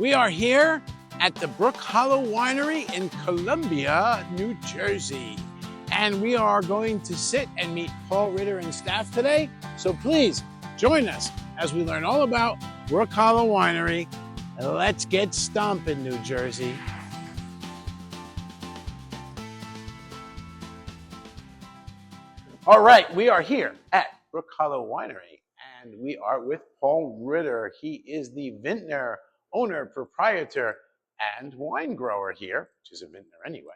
We are here at the Brook Hollow Winery in Columbia, New Jersey. And we are going to sit and meet Paul Ritter and staff today. So please join us as we learn all about Brook Hollow Winery. Let's get stomping, New Jersey. All right, we are here at Brook Hollow Winery, and we are with Paul Ritter. He is the vintner, owner, proprietor, and wine grower here, which is a vintner anyway.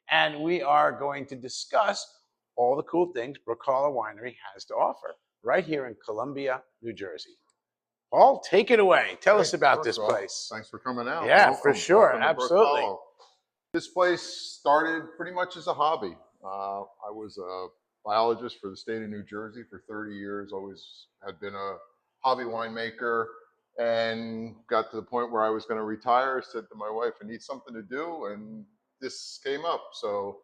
And we are going to discuss all the cool things Brook Hollow Winery has to offer right here in Columbia, New Jersey. Paul, take it away. Tell us about this place. Thanks for coming out. Yeah, welcome, for sure. welcome Absolutely. This place started pretty much as a hobby. I was a biologist for the state of New Jersey for 30 years, always had been a hobby winemaker, and got to the point where I was going to retire. Said to my wife, I need something to do, and this came up. So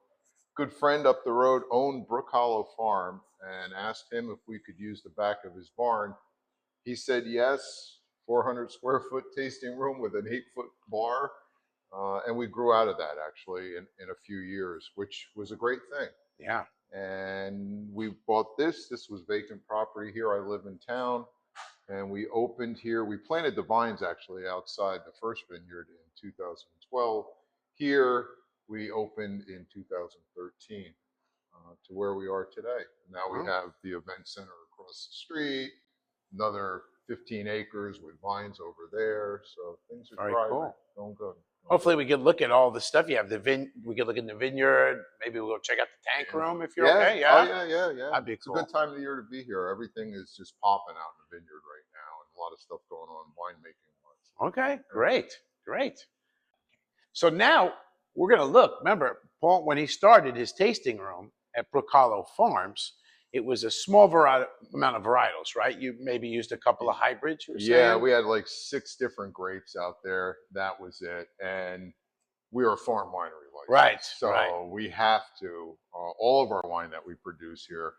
good friend up the road owned Brook Hollow Farm, and asked him if we could use the back of his barn. He said yes, 400 square foot tasting room with an 8-foot bar. And we grew out of that actually in a few years, which was a great thing. Yeah. And we bought this. This was vacant property here. I live in town. And we opened here. We planted the vines actually outside the first vineyard in 2012. Here we opened in 2013 to where we are today. Now we have the event center across the street, another 15 acres with vines over there. So things are thriving. Going good. Hopefully we could look at all the stuff you have. We could look in the vineyard. Maybe we'll go check out the tank room if you're okay. Yeah. Oh yeah. That'd be cool. It's a good time of the year to be here. Everything is just popping out in the vineyard right now, and a lot of stuff going on winemaking wise. Okay, great. So now we're gonna look. Remember, Paul, when he started his tasting room at Brook Hollow Farms, it was a small amount of varietals, right? You maybe used a couple of hybrids, you were saying? Yeah, we had like 6 different grapes out there. That was it. And we are a farm winery license. Right. So we have to, all of our wine that we produce here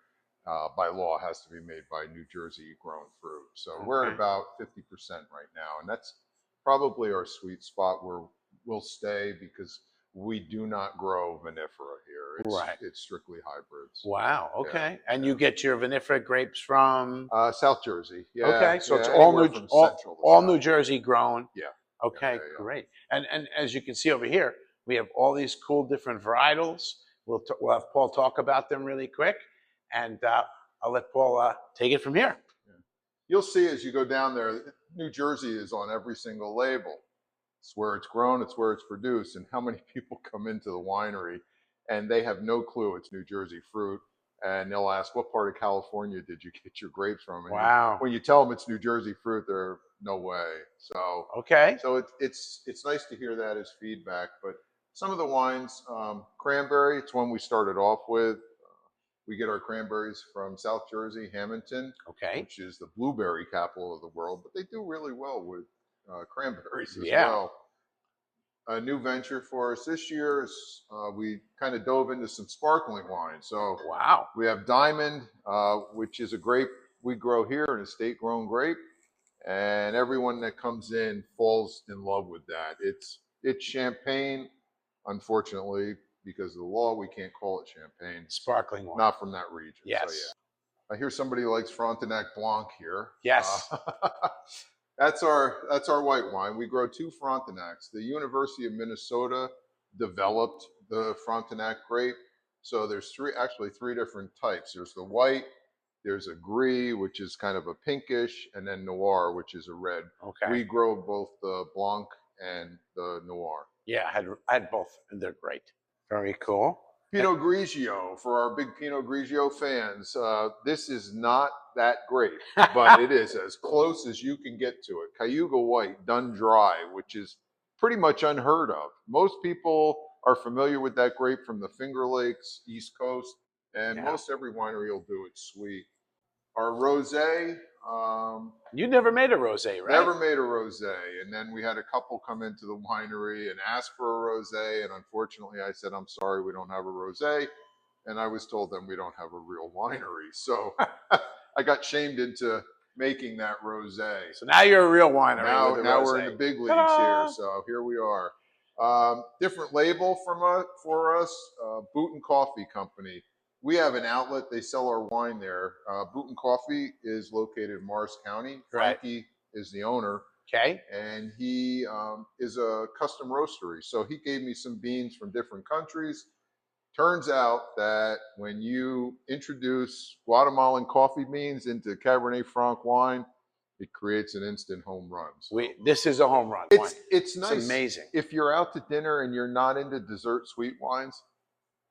by law has to be made by New Jersey grown fruit. So we're at about 50% right now. And that's probably our sweet spot where we'll stay, because we do not grow vinifera here. It's strictly hybrids. Wow. Okay. Yeah. And you get your vinifera grapes from South Jersey. Yeah. Okay. So it's all New Jersey grown. Yeah. Okay. Great. And as you can see over here, we have all these cool different varietals. We'll have Paul talk about them really quick, and I'll let Paul take it from here. Yeah. You'll see as you go down there, New Jersey is on every single label. It's where it's grown, it's where it's produced. And how many people come into the winery and they have no clue it's New Jersey fruit, and they'll ask, what part of California did you get your grapes from? And when you tell them it's New Jersey fruit, they're no way. So so it's nice to hear that as feedback. But some of the wines, cranberry, it's one we started off with. We get our cranberries from South Jersey, Hamilton, which is the blueberry capital of the world, but they do really well with cranberries as well. A new venture for us this year is we kind of dove into some sparkling wine. So we have Diamond, which is a grape we grow here, an estate-grown grape, and everyone that comes in falls in love with that. It's champagne, unfortunately, because of the law, we can't call it champagne. Sparkling wine. Not from that region. Yes. So, yeah. I hear somebody likes Frontenac Blanc here. Yes. That's our white wine. We grow 2 Frontenacs. The University of Minnesota developed the Frontenac grape. So there's 3 different types. There's the white, there's a gris, which is kind of a pinkish, and then noir, which is a red. Okay. We grow both the Blanc and the noir. Yeah, I had both, and they're great. Very cool. Pinot Grigio, for our big Pinot Grigio fans, this is not that great, but it is as close as you can get to it. Cayuga White, done dry, which is pretty much unheard of. Most people are familiar with that grape from the Finger Lakes, East Coast, and most every winery will do it sweet. Our rosé. You never made a rosé, right? Never made a rosé. And then we had a couple come into the winery and ask for a rosé. And unfortunately, I said, I'm sorry, we don't have a rosé. And I was told then we don't have a real winery. So I got shamed into making that rosé. So now you're a real winery. Now, with the now we're in rosé. the big leagues Ta-da! here. So here we are. Different label for us. Boot and Coffee Company. We have an outlet. They sell our wine there. Boot and Coffee is located in Morris County. Right. Frankie is the owner. Okay. And he is a custom roastery. So he gave me some beans from different countries. Turns out that when you introduce Guatemalan coffee beans into Cabernet Franc wine, it creates an instant home run. So This is a home run wine. it's nice. It's amazing. If you're out to dinner and you're not into dessert sweet wines,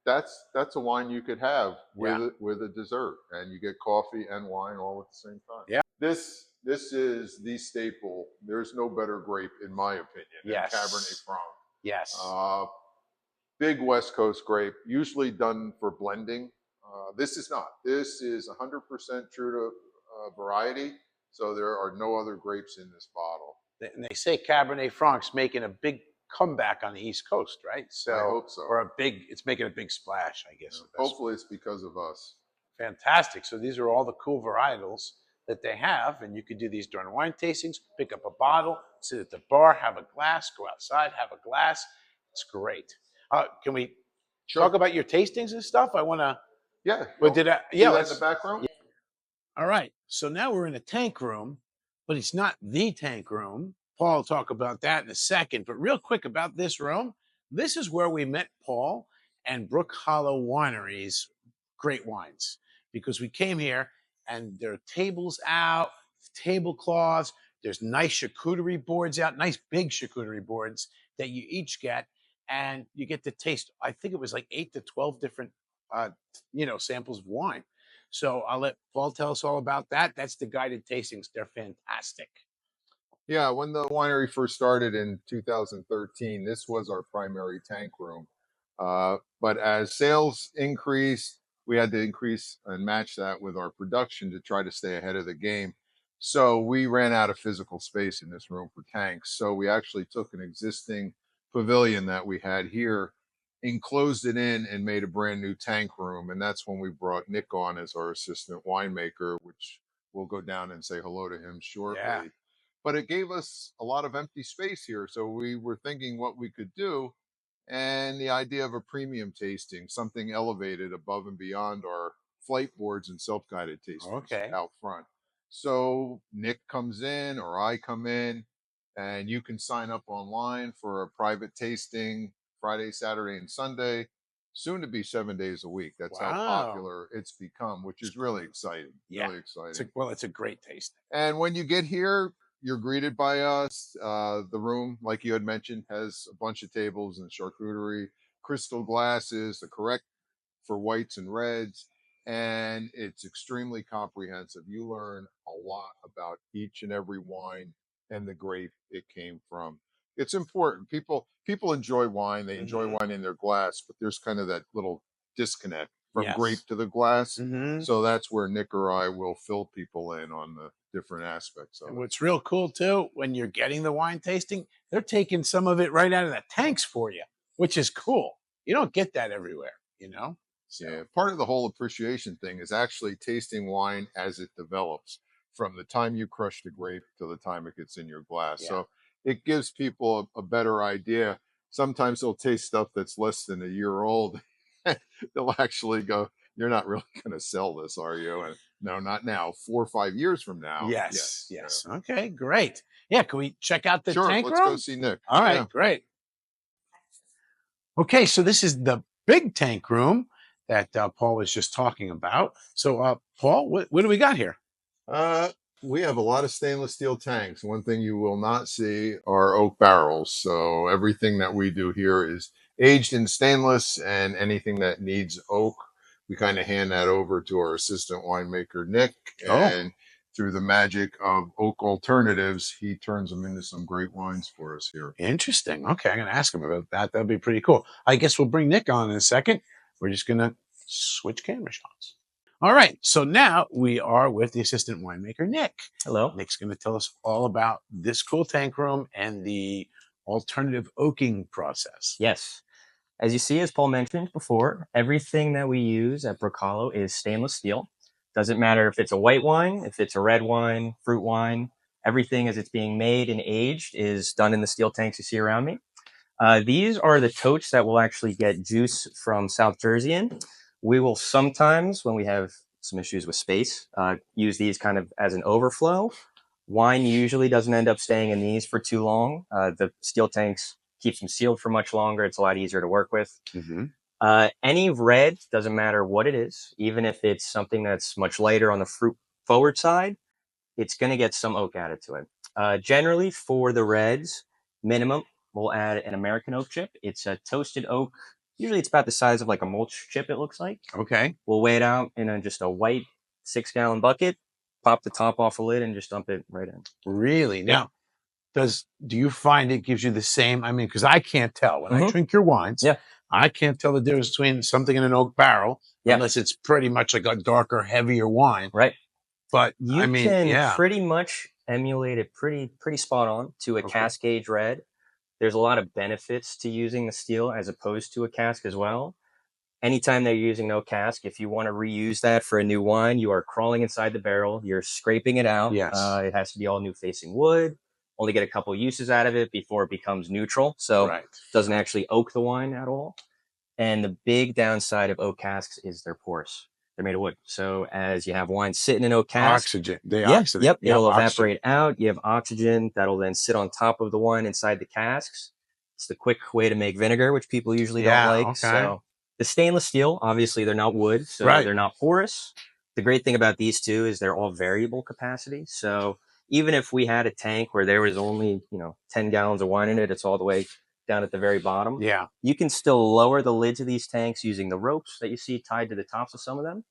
that's a wine you could have with a dessert, and you get coffee and wine all at the same time. Yeah. This is the staple. There's no better grape, in my opinion, than Cabernet Franc. Yes. Big West Coast grape, usually done for blending. This is not. This is 100% true to variety. So there are no other grapes in this bottle. And they say Cabernet Franc's making a big comeback on the East Coast, right? So I hope so. Or it's making a big splash, I guess. Hopefully it's because of us. Fantastic. So these are all the cool varietals that they have, and you could do these during wine tastings, pick up a bottle, sit at the bar, have a glass, go outside, have a glass. It's great. Can we talk about your tastings and stuff? I want to. Yeah. But in the back room? Yeah. All right. So now we're in a tank room, but it's not the tank room. Paul will talk about that in a second. But real quick about this room, this is where we met Paul and Brook Hollow Winery's great wines, because we came here and there are tables out, tablecloths. There's nice charcuterie boards out, nice big charcuterie boards that you each get. And you get to taste, I think it was like 8 to 12 different, samples of wine. So I'll let Paul tell us all about that. That's the guided tastings. They're fantastic. Yeah, when the winery first started in 2013, this was our primary tank room. But as sales increased, we had to increase and match that with our production to try to stay ahead of the game. So we ran out of physical space in this room for tanks. So we actually took an existing pavilion that we had here, enclosed it in, and made a brand new tank room. And that's when we brought Nick on as our assistant winemaker, which we'll go down and say hello to him shortly. Yeah. But it gave us a lot of empty space here. So we were thinking what we could do. And the idea of a premium tasting, something elevated above and beyond our flight boards and self-guided tastings out front. So Nick comes in or I come in, and you can sign up online for a private tasting Friday, Saturday, and Sunday, soon to be 7 days a week. That's how popular it's become, which is really exciting. Yeah. Really exciting. It's a great taste. And when you get here, you're greeted by us. The room, like you had mentioned, has a bunch of tables and charcuterie, crystal glasses, the correct for whites and reds, and it's extremely comprehensive. You learn a lot about each and every wine and the grape it came from. It's important. People enjoy wine. They enjoy wine in their glass, but there's kind of that little disconnect from grape to the glass. So that's where Nick or I will fill people in on the different aspects of it. What's real cool too, when you're getting the wine tasting, they're taking some of it right out of the tanks for you, which is cool. You don't get that everywhere, So. Yeah, part of the whole appreciation thing is actually tasting wine as it develops, from the time you crush the grape to the time it gets in your glass. Yeah. So it gives people a better idea. Sometimes they'll taste stuff that's less than a year old. They'll actually go, "You're not really going to sell this, are you?" And no, not now. 4 or 5 years from now. Yes. Yeah. Okay, great. Yeah, can we check out the tank room? Let's go see Nick. All right, great. Okay, so this is the big tank room that Paul was just talking about. So, Paul, what do we got here? We have a lot of stainless steel tanks. One thing you will not see are oak barrels. So everything that we do here is aged in stainless, and anything that needs oak, we kind of hand that over to our assistant winemaker, Nick. And through the magic of oak alternatives, he turns them into some great wines for us here. Interesting. Okay, I'm going to ask him about that. That'll be pretty cool. I guess we'll bring Nick on in a second. We're just going to switch camera shots. All right, so now we are with the assistant winemaker, Nick. Hello. Nick's going to tell us all about this cool tank room and the alternative oaking process. Yes. As you see, as Paul mentioned before, everything that we use at Brook Hollow is stainless steel. Doesn't matter if it's a white wine, if it's a red wine, fruit wine, everything as it's being made and aged is done in the steel tanks you see around me. These are the totes that will actually get juice from South Jersey in. We will sometimes, when we have some issues with space, use these kind of as an overflow. Wine usually doesn't end up staying in these for too long. The steel tanks keeps them sealed for much longer. It's a lot easier to work with. Mm-hmm. Any red, doesn't matter what it is, even if it's something that's much lighter on the fruit forward side, it's going to get some oak added to it. Generally, for the reds, minimum, we'll add an American oak chip. It's a toasted oak. Usually it's about the size of like a mulch chip, it looks like. Okay. We'll weigh it out in just a white 6-gallon bucket, pop the top off the lid, and just dump it right in. Really? Now, do you find it gives you the same? I mean, because I can't tell when I Mhm. drink your wines. Yeah. I can't tell the difference between something in an oak barrel Yeah. unless it's pretty much like a darker, heavier wine. Right. But You I mean, can yeah. pretty much emulate it pretty spot on to a Okay. cask age red. There's a lot of benefits to using the steel as opposed to a cask as well. Anytime that you're using no cask, if you want to reuse that for a new wine, you are crawling inside the barrel. You're scraping it out. Yes. It has to be all new facing wood. Only get a couple uses out of it before it becomes neutral. So Right. it doesn't actually oak the wine at all. And the big downside of oak casks is they're porous. They're made of wood. So as you have wine sitting in oak cask, Oxygen. They yeah, oxidate. yep, Yeah, it'll oxygen. evaporate out. You have oxygen that'll then sit on top of the wine inside the casks. It's the quick way to make vinegar, which people usually don't like. Okay. So the stainless steel, obviously, they're not wood, so Right. they're not porous. The great thing about these two is they're all variable capacity. So even if we had a tank where there was only 10 gallons of wine in it, it's all the way down at the very bottom. Yeah. You can still lower the lids of these tanks using the ropes that you see tied to the tops of some of them.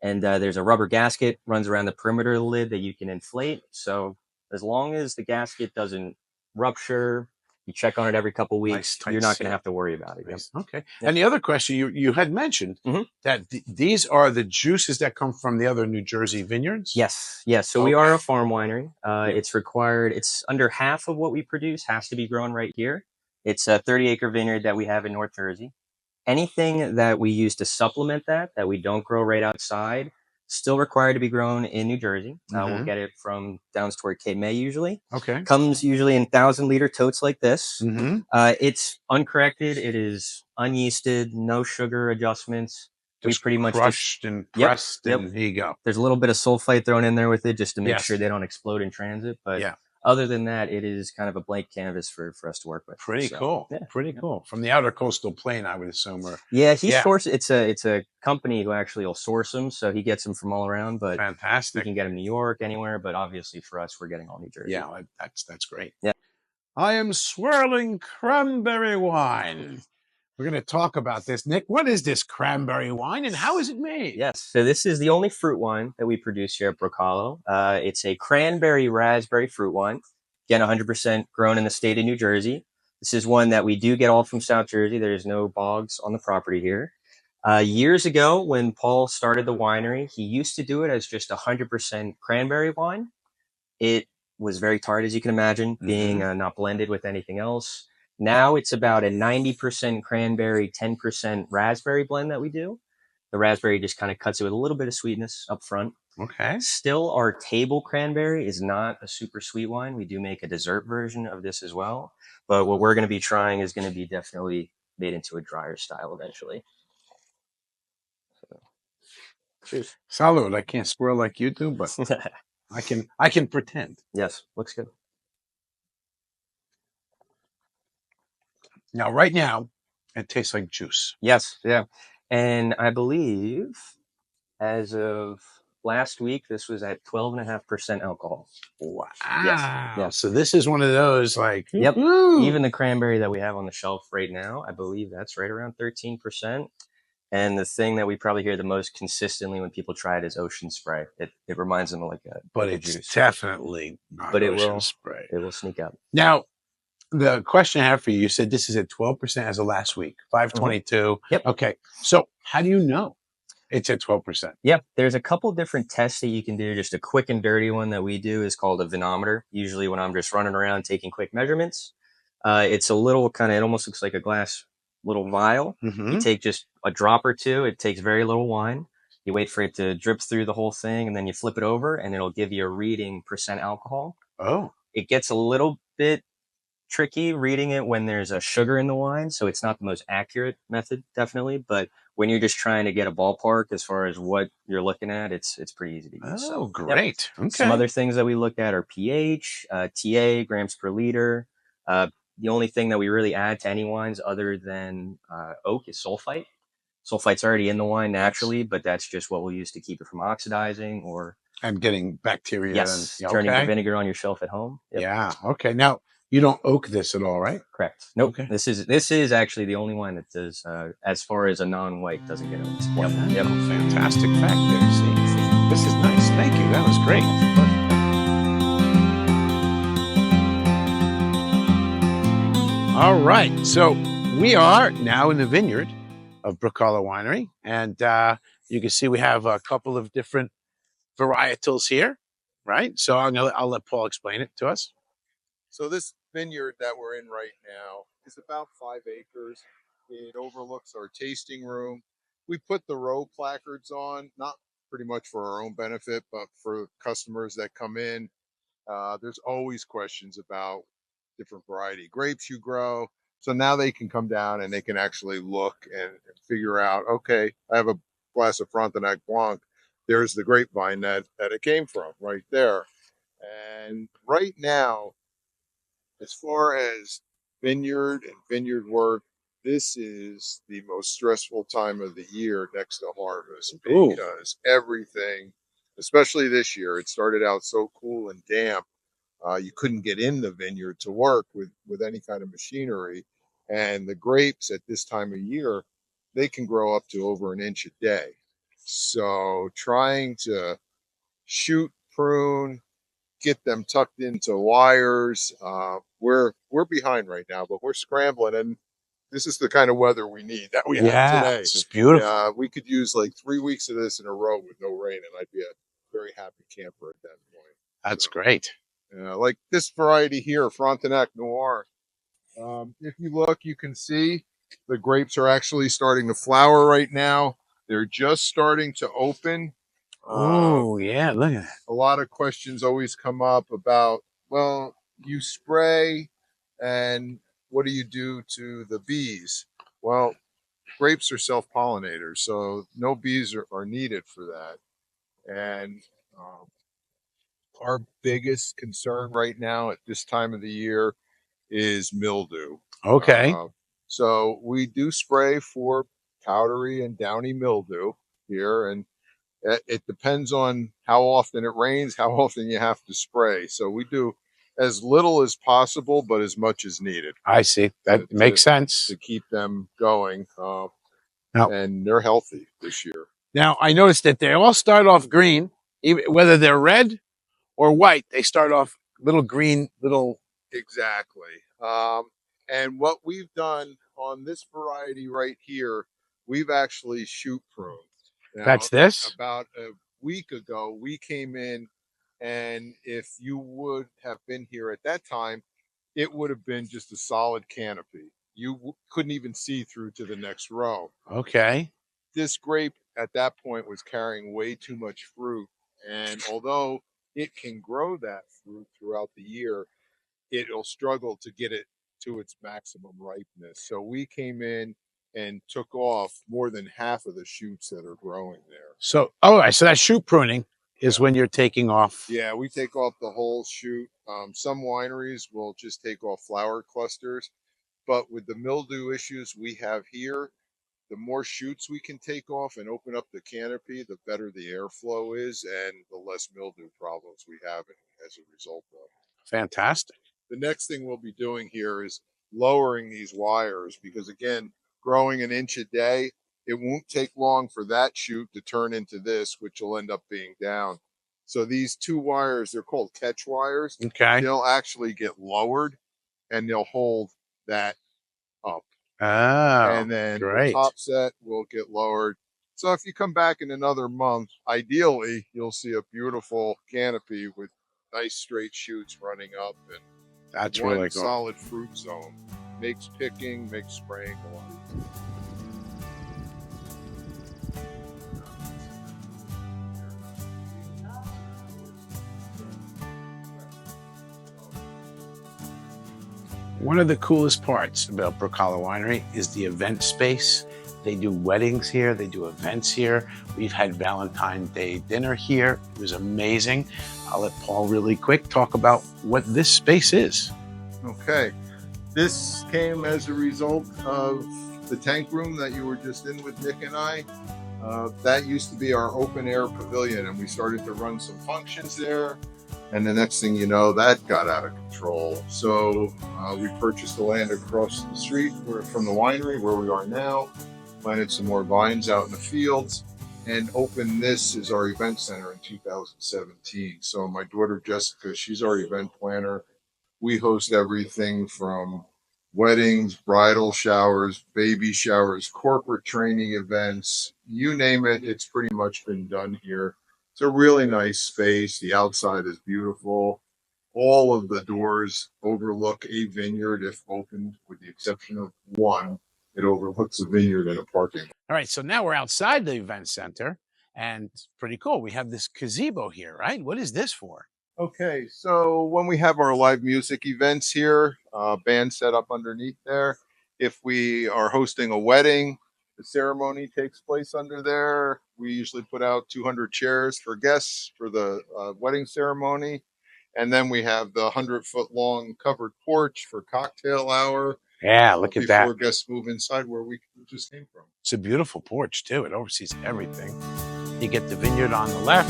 And there's a rubber gasket runs around the perimeter of the lid that you can inflate. So as long as the gasket doesn't rupture, you check on it every couple weeks, tight you're not going seal. to have to worry about it. Nice. Okay. Yep. And the other question you had mentioned Mhm. that these are the juices that come from the other New Jersey vineyards. Yes. So we are a farm winery. It's required. It's under half of what we produce has to be grown right here. It's a 30-acre vineyard that we have in North Jersey. Anything that we use to supplement that we don't grow right outside, still required to be grown in New Jersey. We'll get it from down toward Cape May usually. Okay. Comes usually in 1,000-liter totes like this. Mm-hmm. It's uncorrected. It is unyeasted, no sugar adjustments. Just we pretty much crushed and pressed, and here you go. There's a little bit of sulfite thrown in there with it just to make Yes. sure they don't explode in transit. But Yeah. other than that, it is kind of a blank canvas for us to work with. Pretty So, cool. yeah. Pretty cool. From the outer coastal plain, I would assume. He sources. It's a company who actually will source them, so he gets them from all around. But Fantastic. you can get them in New York, anywhere. But obviously, for us, we're getting all New Jersey. Yeah, that's great. Yeah. I am swirling cranberry wine. We're going to talk about this. Nick, what is this cranberry wine and how is it made? Yes. So this is the only fruit wine that we produce here at Brook Hollow. It's a cranberry raspberry fruit wine. Again, 100% grown in the state of New Jersey. This is one that we do get all from South Jersey. There's no bogs on the property here. Years ago, when Paul started the winery, he used to do it as just 100% cranberry wine. It was very tart, as you can imagine, being not blended with anything else. Now it's about a 90% cranberry, 10% raspberry blend that we do. The raspberry just kind of cuts it with a little bit of sweetness up front. Okay. Still, our table cranberry is not a super sweet wine. We do make a dessert version of this as well. But what we're going to be trying is going to be definitely made into a drier style eventually. So, cheers. Salud. I can't swirl like you do, but I can pretend. Yes, looks good. Now, right now, it tastes like juice. Yes, yeah. And I believe as of last week, this was at 12.5% alcohol. Wow. Yes. So this is one of those like, yep. Woo. Even the cranberry that we have on the shelf right now, I believe that's right around 13%. And the thing that we probably hear the most consistently when people try it is ocean spray. It reminds them of like a it's juice. Definitely not ocean spray. It will sneak up. Now, the question I have for you, you said this is at 12% as of last week, 522. Yep. Okay. So how do you know it's at 12%? Yep. There's a couple different tests that you can do. Just a quick and dirty one that we do is called a vinometer. Usually when I'm just running around taking quick measurements, it's a little it almost looks like a glass little vial. You take just a drop or two. It takes very little wine. You wait for it to drip through the whole thing, and then you flip it over, and it'll give you a reading percent alcohol. Oh. It gets a little bit tricky reading it when there's a sugar in the wine, so it's not the most accurate method, definitely. But when you're just trying to get a ballpark as far as what you're looking at, it's pretty easy to use. Oh, So, yep. great. Some Okay. other things that we look at are pH, TA, grams per liter. The only thing that we really add to any wines other than oak is sulfite. Sulfite's already in the wine naturally, but that's just what we'll use to keep it from oxidizing or And getting bacteria and yes, turning to okay. vinegar on your shelf at home. Yep. Yeah. Okay. Now you don't oak this at all, right? Correct. Nope. Okay. This is actually the only wine that does, as far as a non-white, doesn't get oaked. Well, Yep. that's Yep. a fantastic fact there. See, this is nice. Thank you. That was great. All right. So we are now in the vineyard of Brook Hollow Winery, and you can see we have a couple of different varietals here, right? So I'll let Paul explain it to us. So this vineyard that we're in right now is about 5 acres. It overlooks our tasting room. We put the row placards on, not pretty much for our own benefit, but for customers that come in. There's always questions about different variety grapes you grow. So now they can come down and they can actually look and figure out, okay, I have a glass of Frontenac Blanc. There's the grapevine that it came from right there. And right now, as far as vineyard and vineyard work, this is the most stressful time of the year next to harvest because everything, especially this year, it started out so cool and damp. You couldn't get in the vineyard to work with any kind of machinery. And the grapes at this time of year, they can grow up to over an inch a day. So trying to shoot, prune, get them tucked into wires. We're behind right now, but we're scrambling, and this is the kind of weather we need that we have today. This is beautiful. We could use like 3 weeks of this in a row with no rain, and I'd be a very happy camper at that point. That's great. Like this variety here, Frontenac Noir. If you look, you can see the grapes are actually starting to flower right now. They're just starting to open. Oh, yeah, look at that. A lot of questions always come up about, well, you spray and what do you do to the bees? Well, grapes are self-pollinators, so no bees are needed for that. And our biggest concern right now at this time of the year is mildew. Okay. So we do spray for powdery and downy mildew here, and it depends on how often it rains, how often you have to spray. So we do as little as possible, but as much as needed. I see. That makes sense. To keep them going. Now, and they're healthy this year. Now, I noticed that they all start off green, even whether they're red or white. They start off little green, little. Exactly. And what we've done on this variety right here, we've actually shoot pruned. Now, That's this? About a week ago, we came in, and if you would have been here at that time, it would have been just a solid canopy. You couldn't even see through to the next row. Okay. This grape at that point was carrying way too much fruit. And although it can grow that fruit throughout the year, it'll struggle to get it to its maximum ripeness. So we came in and took off more than half of the shoots that are growing there. So, all right. So that shoot pruning is when you're taking off. Yeah, we take off the whole shoot. Some wineries will just take off flower clusters, but with the mildew issues we have here, the more shoots we can take off and open up the canopy, the better the airflow is and the less mildew problems we have as a result of. Fantastic. The next thing we'll be doing here is lowering these wires because, again, growing an inch a day, it won't take long for that shoot to turn into this, which will end up being down. So these 2 wires, they're called catch wires. Okay. They'll actually get lowered and they'll hold that up. Oh, and then great. The top set will get lowered. So if you come back in another month, ideally, you'll see a beautiful canopy with nice straight shoots running up and that's one really cool. Solid fruit zone. Makes picking, makes spraying a lot easier. One of the coolest parts about Brook Hollow Winery is the event space. They do weddings here, they do events here. We've had Valentine's Day dinner here. It was amazing. I'll let Paul really quick talk about what this space is. Okay, this came as a result of the tank room that you were just in with Nick and I. That used to be our open air pavilion, and we started to run some functions there. And the next thing you know, that got out of control. So we purchased the land across the street from the winery where we are now, planted some more vines out in the fields, and opened this as our event center in 2017. So my daughter Jessica, she's our event planner. We host everything from weddings, bridal showers, baby showers, corporate training events, you name it, it's pretty much been done here. It's a really nice space. The outside is beautiful. All of the doors overlook a vineyard if opened, with the exception of one. It overlooks a vineyard and a parking lot. All right, so now we're outside the event center, and it's pretty cool. We have this gazebo here, right? What is this for? Okay, so when we have our live music events here, band set up underneath there. If we are hosting a wedding, the ceremony takes place under there. We usually put out 200 chairs for guests for the wedding ceremony. And then we have the 100-foot long covered porch for cocktail hour. Yeah, look at that. Before guests move inside where we just came from. It's a beautiful porch, too. It oversees everything. You get the vineyard on the left,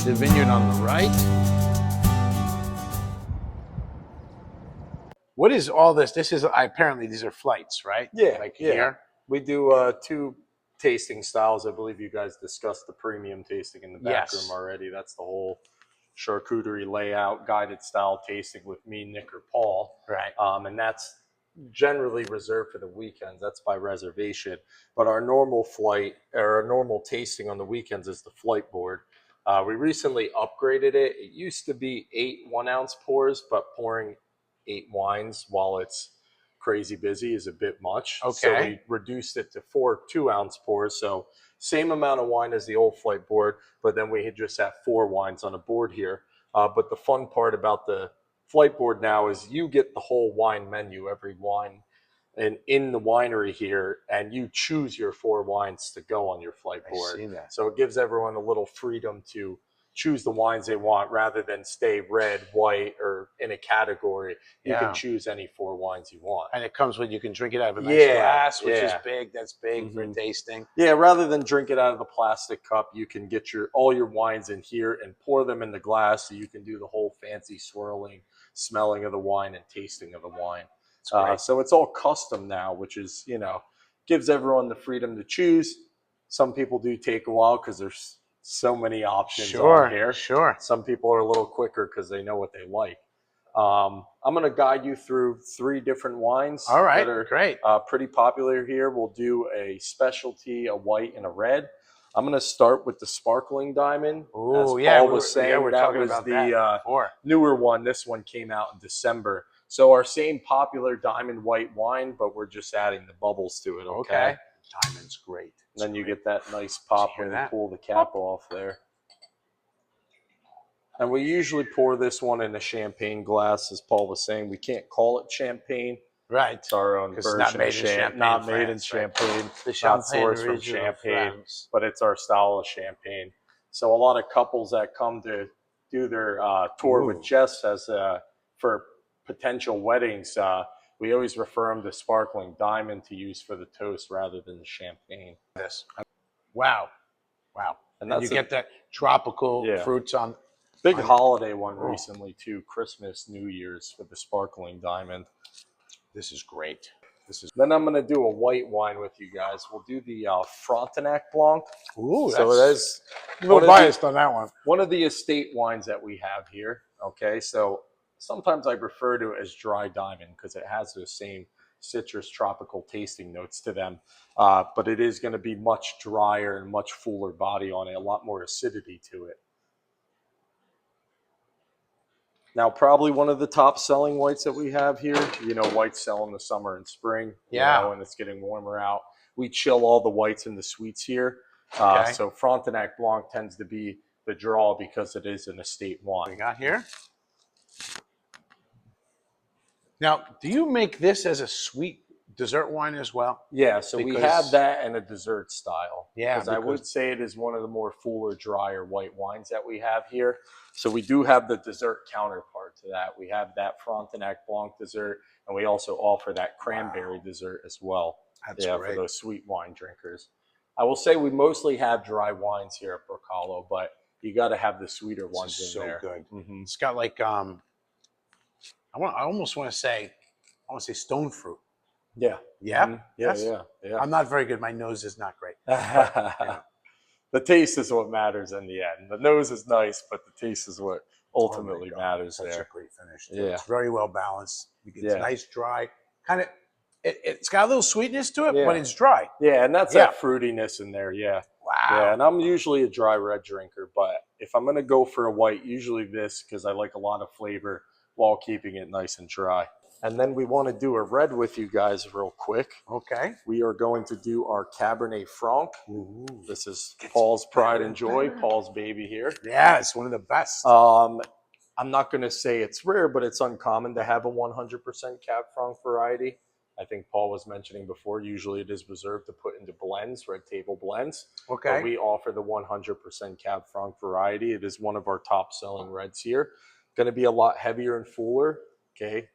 the vineyard on the right. What is all this? This is apparently these are flights, right? Yeah, like yeah. here. We do 2 tasting styles. I believe you guys discussed the premium tasting in the back room already. That's the whole charcuterie layout, guided style tasting with me, Nick, or Paul. Right. And that's generally reserved for the weekends. That's by reservation. But our normal flight or our normal tasting on the weekends is the flight board. We recently upgraded it. It used to be 8 1-ounce pours, but pouring 8 wines while it's crazy busy is a bit much. Okay. So we reduced it to 4 2-ounce pours. So same amount of wine as the old flight board, but then we just have 4 wines on a board here. But the fun part about the flight board now is you get the whole wine menu, every wine and in the winery here, and you choose your 4 wines to go on your flight board. I see that. So it gives everyone a little freedom to choose the wines they want rather than stay red, white, or in a category. You can choose any 4 wines you want. And it comes with, you can drink it out of a nice glass, which is big. That's big for tasting. Yeah, rather than drink it out of the plastic cup, you can get all your wines in here and pour them in the glass so you can do the whole fancy swirling, smelling of the wine and tasting of the wine. So it's all custom now, which is, gives everyone the freedom to choose. Some people do take a while because there's so many options on here. Sure. Some people are a little quicker because they know what they like. I'm going to guide you through 3 different wines. All right, that are great. Pretty popular here. We'll do a specialty, a white, and a red. I'm going to start with the sparkling diamond. Oh, as Paul was saying, we're that talking was about the that before. Newer one. This one came out in December. So our same popular diamond white wine, but we're just adding the bubbles to it. Okay. Diamond's great. And then you get that nice pop when you pull the cap off there. And we usually pour this one in a champagne glass, as Paul was saying. We can't call it champagne. Right. It's our own version not made of in Champagne. Not made in France, Champagne. The Not sourced from Champagne, but it's our style of champagne. So a lot of couples that come to do their tour with Jess for potential weddings, we always refer them to sparkling diamond to use for the toast rather than the champagne. Wow. And you get that tropical fruits on. Big holiday one recently too, Christmas, New Year's, with the sparkling diamond. This is great. Then I'm going to do a white wine with you guys. We'll do the Frontenac Blanc. Ooh, so that's a little biased on that one. One of the estate wines that we have here. Okay, so sometimes I refer to it as dry diamond because it has those same citrus tropical tasting notes to them. But it is going to be much drier and much fuller body on it, a lot more acidity to it. Now, probably one of the top selling whites that we have here, whites sell in the summer and spring, and it's getting warmer out. We chill all the whites and the sweets here. So Frontenac Blanc tends to be the draw because it is an estate wine. We got here? Now, do you make this as a sweet dessert wine as well? Yeah, so we have that in a dessert style. Yeah, because I would say it is one of the more fuller, drier white wines that we have here. So we do have the dessert counterpart to that. We have that Frontenac Blanc dessert, and we also offer that cranberry dessert as well. That's great. For those sweet wine drinkers. I will say we mostly have dry wines here at Brook Hollow, but you got to have the sweeter ones in there. So good. Mm-hmm. It's got like I almost want to say stone fruit. Yeah. Yeah. Mm-hmm. Yeah. I'm not very good. My nose is not great. But, the taste is what matters in the end. The nose is nice, but the taste is what ultimately matters. Such there. a great finish. Yeah. It's very well balanced. It's nice, dry, kind of. It's got a little sweetness to it, but it's dry. Yeah, and that's that fruitiness in there. Yeah. Wow. Yeah, and I'm usually a dry red drinker, but if I'm gonna go for a white, usually this, because I like a lot of flavor while keeping it nice and dry. And then we want to do a red with you guys real quick. Okay. We are going to do our Cabernet Franc. Ooh. This is Paul's pride and joy, Paul's baby here. Yeah, it's one of the best. I'm not going to say it's rare, but it's uncommon to have a 100% Cab Franc variety. I think Paul was mentioning before, usually it is reserved to put into blends, red table blends. Okay. But we offer the 100% Cab Franc variety. It is one of our top selling reds here. Going to be a lot heavier and fuller. Okay.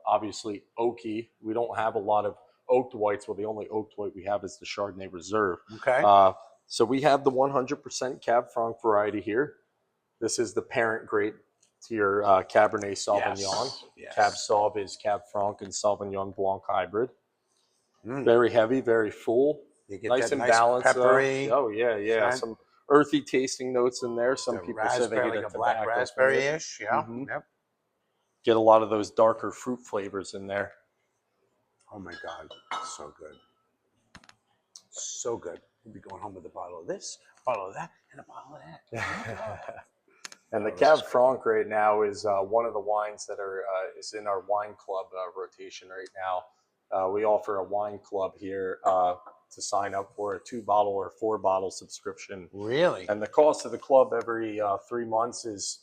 Obviously oaky. We don't have a lot of oaked whites. Well, the only oaked white we have is the Chardonnay Reserve. Okay. So we have the 100% Cab Franc variety here. This is the parent grape to your Cabernet Sauvignon. Yes. Cab Sauv is Cab Franc and Sauvignon Blanc hybrid. Very heavy, very full. You get nice that and balanced. peppery. Oh yeah. Some earthy tasting notes in there. Some people say they get like a black raspberry-ish. Yeah. Mm-hmm. Yep. Get a lot of those darker fruit flavors in there. Oh my God, so good. So good. We'll be going home with a bottle of this, a bottle of that, and a bottle of that. And the Cab Franc right now is one of the wines that is in our wine club rotation right now. We offer a wine club here to sign up for a 2-bottle or 4-bottle subscription. Really? And the cost of the club every 3 months is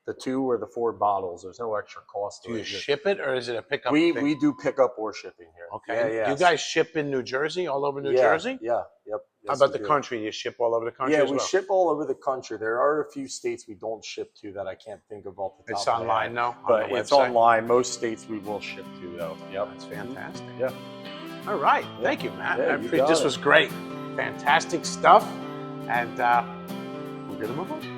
the 2 or the 4 bottles. There's no extra cost. Do you ship it, or is it a pickup? We do pickup or shipping here. Okay. Yeah. Do you guys ship in New Jersey, all over New Jersey? Yeah. Yep. How about the country? You ship all over the country? Yeah, as we well? ship all over the country. There are a few states we don't ship to that I can't think of off the top. It's online now, but it's online. Most states we will ship to though. Yep, that's fantastic. Yeah. All right. Thank you, Matt. Yeah, This was great. Fantastic stuff, and we're gonna move on.